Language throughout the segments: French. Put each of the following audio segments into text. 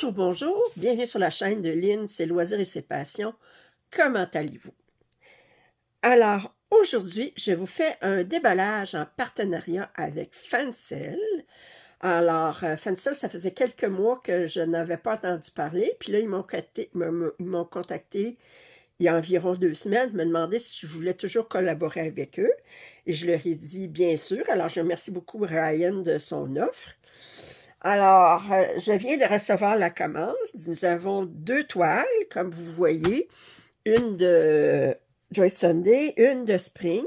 Bonjour, bonjour, bienvenue sur la chaîne de Lynn, ses loisirs et ses passions. Comment allez-vous? Alors, aujourd'hui, je vous fais un déballage en partenariat avec Fancel. Alors, Fancel, ça faisait quelques mois que je n'avais pas entendu parler, puis là, ils m'ont contacté il y a environ 2 semaines, me demandaient si je voulais toujours collaborer avec eux, et je leur ai dit bien sûr. Alors, je remercie beaucoup Ryan de son offre. Alors, je viens de recevoir la commande. Nous avons 2 toiles, comme vous voyez. Une de Joyce Sunday, une de Spring.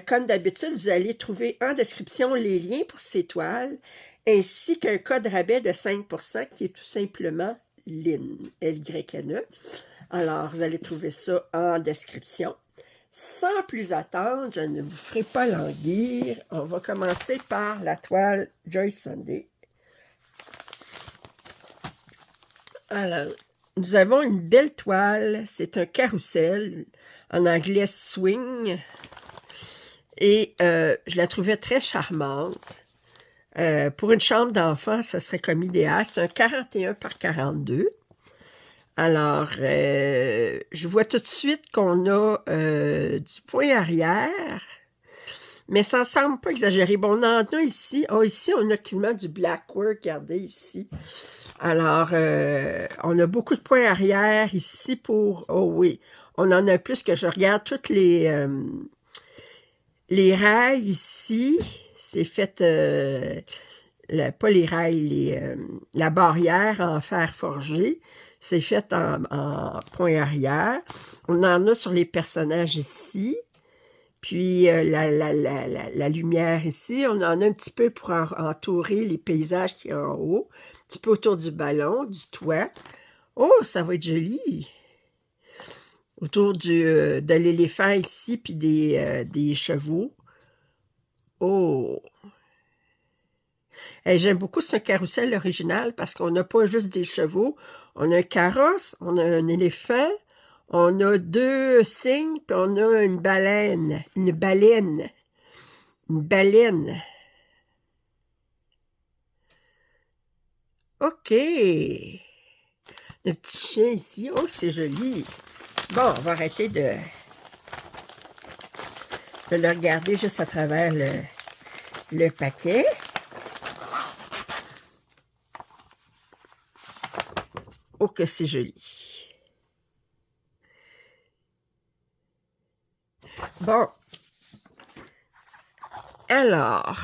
Comme d'habitude, vous allez trouver en description les liens pour ces toiles, ainsi qu'un code rabais de 5% qui est tout simplement LYNE, L-Y-N-E. Alors, vous allez trouver ça en description. Sans plus attendre, je ne vous ferai pas languir. On va commencer par la toile Joyce Sunday. Alors, nous avons une belle toile, c'est un carrousel, en anglais swing, et je la trouvais très charmante. Pour une chambre d'enfant, ça serait comme idéal, c'est un 41 par 42. Alors, je vois tout de suite qu'on a du point arrière, mais ça ne semble pas exagéré. Bon, on en a ici. Oh, ici, on a quasiment du blackwork, regardez ici. Alors, on a beaucoup de points arrière ici pour... Oh oui, on en a plus que je regarde toutes les rails ici. C'est fait, pas les rails, la barrière en fer forgé. C'est fait en point arrière. On en a sur les personnages ici. Puis la lumière ici, on en a un petit peu pour entourer les paysages qui sont en haut. Un petit peu autour du ballon, du toit. Oh, ça va être joli! Autour de l'éléphant ici, puis des chevaux. Oh! J'aime beaucoup ce carrousel original parce qu'on n'a pas juste des chevaux. On a un carrosse, on a un éléphant, on a 2 cygnes, puis on a une baleine. Une baleine. Une baleine. OK. Le petit chien ici. Oh, c'est joli. Bon, on va arrêter de le regarder juste à travers le paquet. Oh, que c'est joli. Bon. Alors,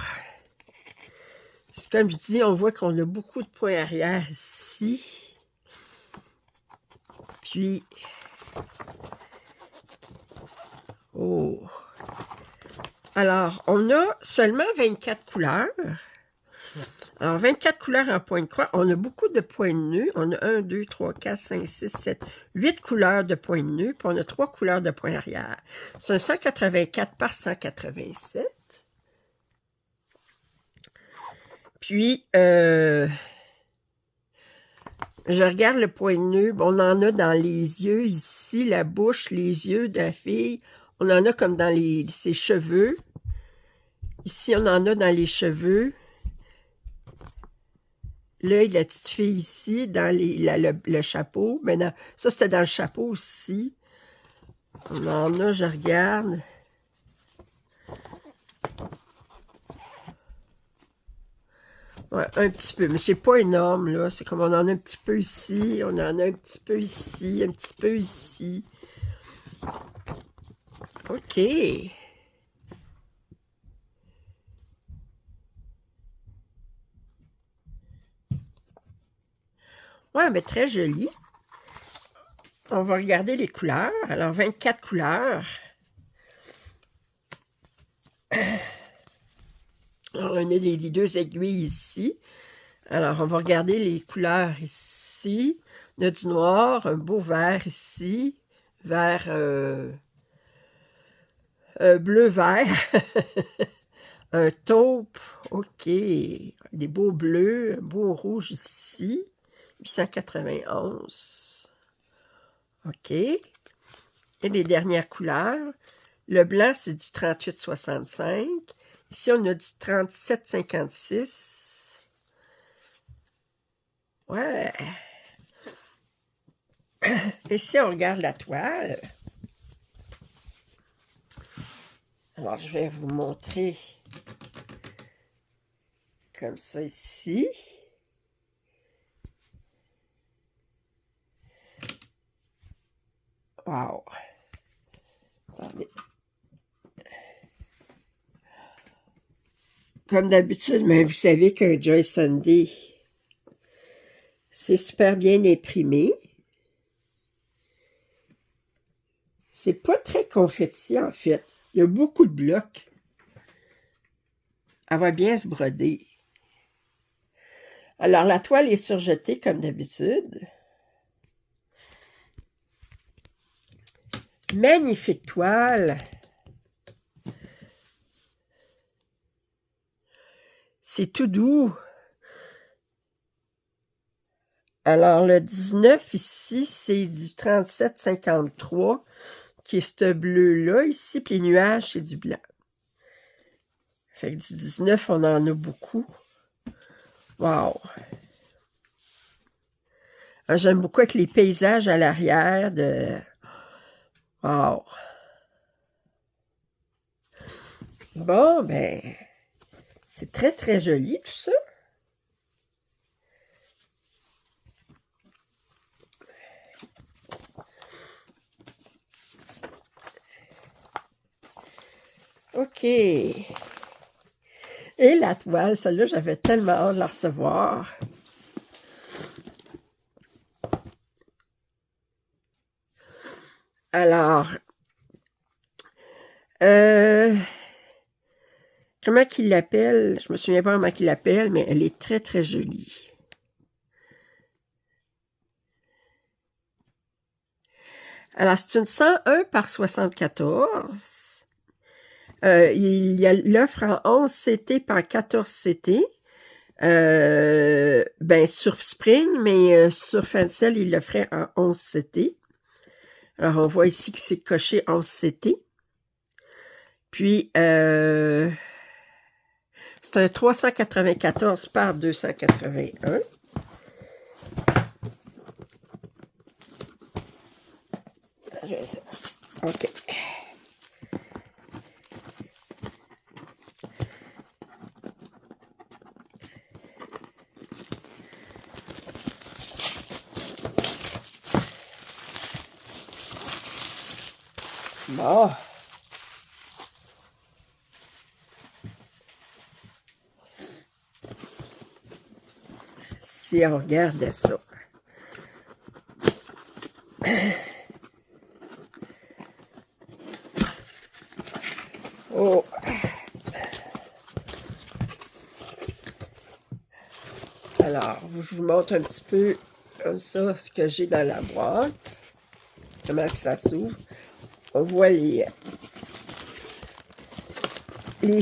comme je dis, on voit qu'on a beaucoup de points arrière ici. Puis, oh. Alors, on a seulement 24 couleurs. Alors, 24 couleurs en point de croix. On a beaucoup de points de nœud. On a 1, 2, 3, 4, 5, 6, 7, 8 couleurs de points de nœud. Puis on a 3 couleurs de points arrière. C'est un 184 par 187. Puis, je regarde le point de nœud. On en a dans les yeux ici, la bouche, les yeux de la fille. On en a comme dans ses cheveux. Ici, on en a dans les cheveux. L'œil de la petite fille ici, dans le chapeau. Maintenant, ça, c'était dans le chapeau aussi. On en a, je regarde. Ouais, un petit peu, mais c'est pas énorme, là. C'est comme on en a un petit peu ici, on en a un petit peu ici, un petit peu ici. OK. Ouais, mais très joli. On va regarder les couleurs. Alors, 24 couleurs. Alors, on a les 2 aiguilles ici. Alors, on va regarder les couleurs ici. On a du noir, un beau vert ici. Vert, bleu-vert. Un taupe. OK. Des beaux bleus, un beau rouge ici. 891. OK. Et les dernières couleurs. Le blanc, c'est du 38,65. Ici, on a du 37,56. Ouais. Et si on regarde la toile, alors je vais vous montrer comme ça ici. Wow! Attendez. Comme d'habitude, mais vous savez qu'un Joy Sunday, c'est super bien imprimé. C'est pas très confetti, en fait. Il y a beaucoup de blocs. Elle va bien se broder. Alors, la toile est surjetée comme d'habitude. Magnifique toile. C'est tout doux. Alors, le 19 ici, c'est du 37,53 qui est ce bleu-là ici, puis les nuages, c'est du blanc. Fait que du 19, on en a beaucoup. Wow! J'aime beaucoup avec les paysages à l'arrière de... Wow! Bon, ben, c'est très, très joli tout ça. OK. Et la toile, celle-là, j'avais tellement hâte de la recevoir. Alors, comment qu'il l'appelle? Je me souviens pas comment qu'il l'appelle, mais elle est très, très jolie. Alors, c'est une 101 par 74. Il y a l'offre en 11 CT par 14 CT. Ben, sur Spring, mais sur Fancel, il l'offrait en 11 CT. Alors, on voit ici que c'est coché 11 CT. Puis, c'est un 394 par 281. OK. Bon. Si on regarde ça. Oh. Alors, je vous montre un petit peu comme ça ce que j'ai dans la boîte. Comment que ça s'ouvre. On voit les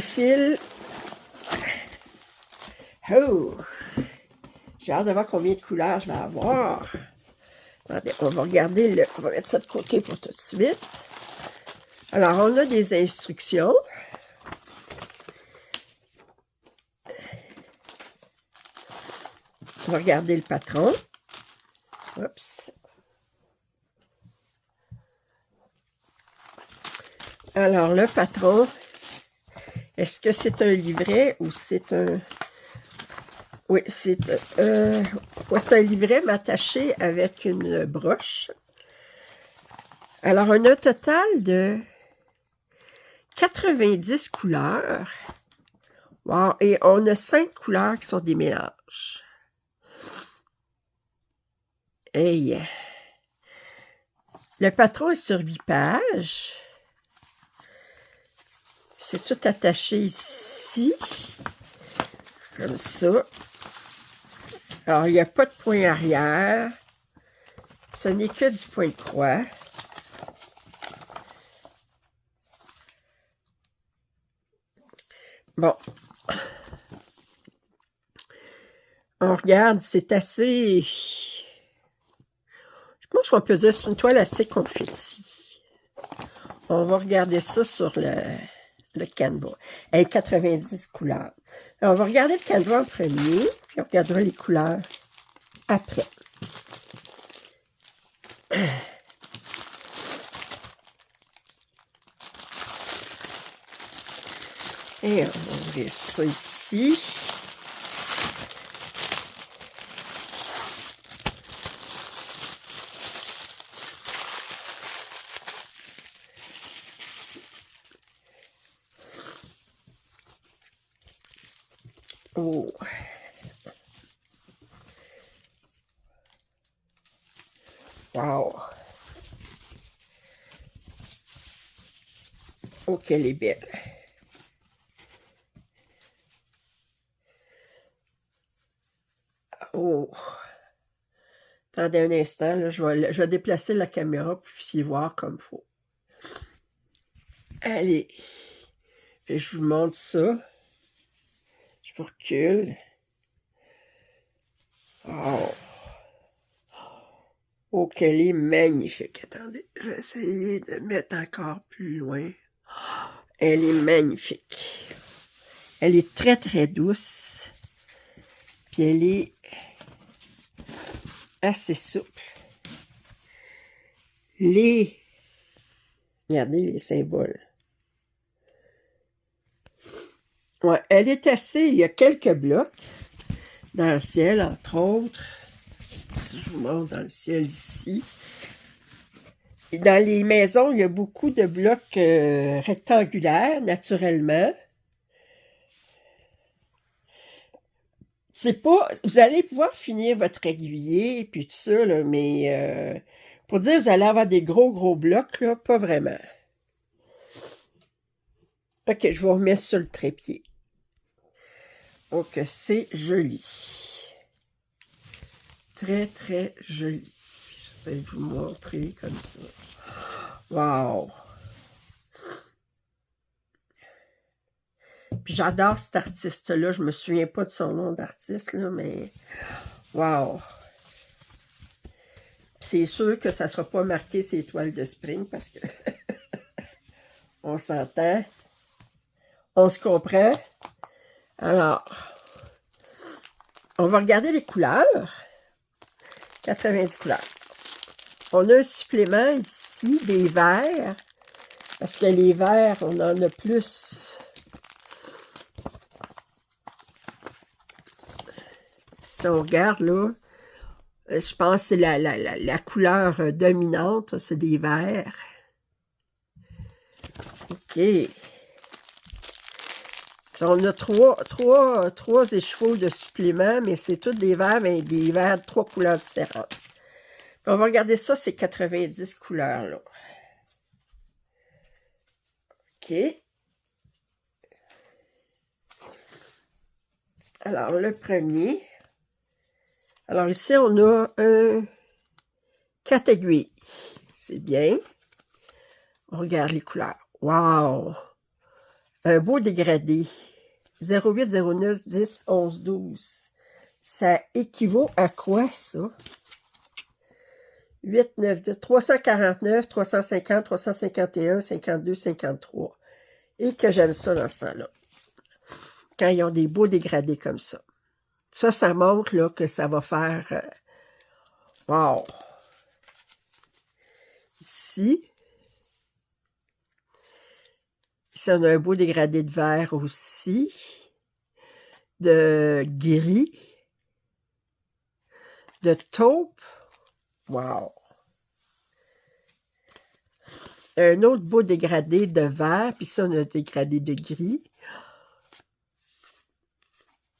fils. Oh! J'ai hâte de voir combien de couleurs je vais avoir. Attendez, on va regarder on va mettre ça de côté pour tout de suite. Alors, on a des instructions. On va regarder le patron. Oups. Alors, le patron, est-ce que c'est un livret ou c'est un... Oui, c'est un livret attaché avec une broche. Alors, on a un total de 90 couleurs. Wow! Et on a 5 couleurs qui sont des mélanges. Hey! Le patron est sur 8 pages. C'est tout attaché ici. Comme ça. Alors, il n'y a pas de point arrière. Ce n'est que du point de croix. Bon. On regarde, c'est assez... Je pense qu'on peut dire que c'est une toile assez confetti. On va regarder ça sur le canevas. Elle est 90 couleurs. Alors, on va regarder le canevas en premier, puis on regardera les couleurs. après. Et on va ouvrir ça ici. Oh. Wow. Oh, qu'elle est belle. Oh. Attendez un instant, là, je vais déplacer la caméra pour y voir comme il faut. Allez. Puis je vous montre ça. Je recule. Oh. Oh, qu'elle est magnifique. Attendez, je vais essayer de mettre encore plus loin. Elle est magnifique. Elle est très, très douce. Puis elle est assez souple. Regardez les symboles. Ouais, elle est assez... Il y a quelques blocs dans le ciel, entre autres. Si je vous montre dans le ciel ici. Et dans les maisons, il y a beaucoup de blocs rectangulaires, naturellement. C'est pas... Vous allez pouvoir finir votre aiguiller, puis tout ça, là, mais pour dire vous allez avoir des gros blocs, là, pas vraiment. Ok, je vous remets sur le trépied. Donc, c'est joli. Très, très joli. J'essaie de vous montrer comme ça. Wow! Puis j'adore cet artiste-là. Je me souviens pas de son nom d'artiste, là, mais... Wow! C'est sûr que ça ne sera pas marqué ces toiles de spring parce que... on s'entend. On se comprend. Alors, on va regarder les couleurs. 90 couleurs. On a un supplément ici, des verts. Parce que les verts, on en a plus. Si on regarde là, je pense que c'est la couleur dominante, c'est des verts. OK. On a trois échevaux de suppléments, mais c'est tous des verts, mais des verts de 3 couleurs différentes. Puis on va regarder ça, c'est 90 couleurs, là. OK. Alors, le premier. Alors, ici, on a 4 aiguilles. C'est bien. On regarde les couleurs. Wow! Un beau dégradé. 08, 09, 10, 11, 12. Ça équivaut à quoi, ça? 8, 9, 10, 349, 350, 351, 52, 53. Et que j'aime ça dans ce temps-là. Quand ils ont des beaux dégradés comme ça. Ça montre là, que ça va faire... wow! Ici, on a un beau dégradé de vert aussi. De gris. De taupe. Wow! Un autre beau dégradé de vert. Puis ça, on a un dégradé de gris.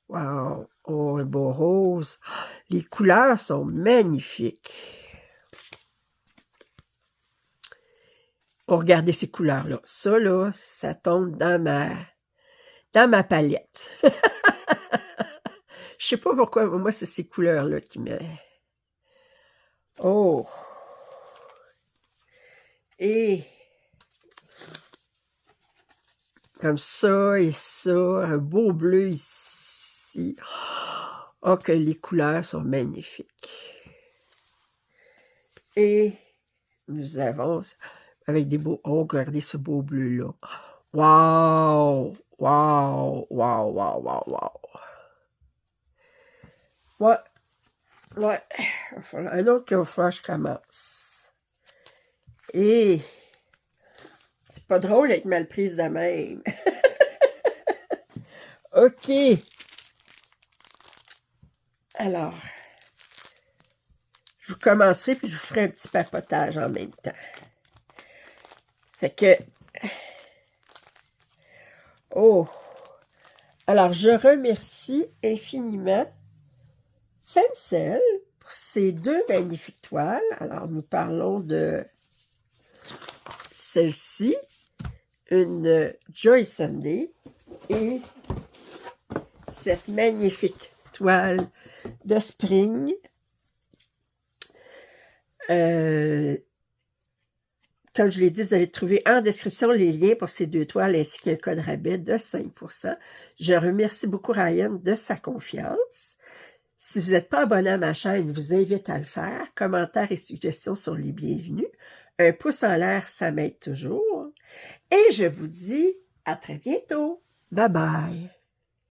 Wow! Oh, un beau rose. Les couleurs sont magnifiques. Oh, regardez ces couleurs-là. Ça, là, ça tombe dans ma palette. Je sais pas pourquoi, moi, c'est ces couleurs-là qui me... Oh! Et... comme ça et ça, un beau bleu ici. Oh, que les couleurs sont magnifiques. Et nous avons, avec des beaux... oh, regardez ce beau bleu-là. Wow! Wow! Wow! Wow! Wow! Wow! Ouais. Ouais, il va falloir un autre qu'il va falloir que je commence. Et c'est pas drôle d'être mal prise de même. OK. Alors, je vous commencerai puis je vous ferai un petit papotage en même temps. Fait que... Oh! Alors, je remercie infiniment Fencel pour ces deux magnifiques toiles. Alors, nous parlons de celle-ci, une Joy Sunday, et cette magnifique toile de Spring. Comme je l'ai dit, vous allez trouver en description les liens pour ces deux toiles ainsi qu'un code rabais de 5%. Je remercie beaucoup Ryan de sa confiance. Si vous n'êtes pas abonné à ma chaîne, je vous invite à le faire. Commentaires et suggestions sont les bienvenus. Un pouce en l'air, ça m'aide toujours. Et je vous dis à très bientôt. Bye bye.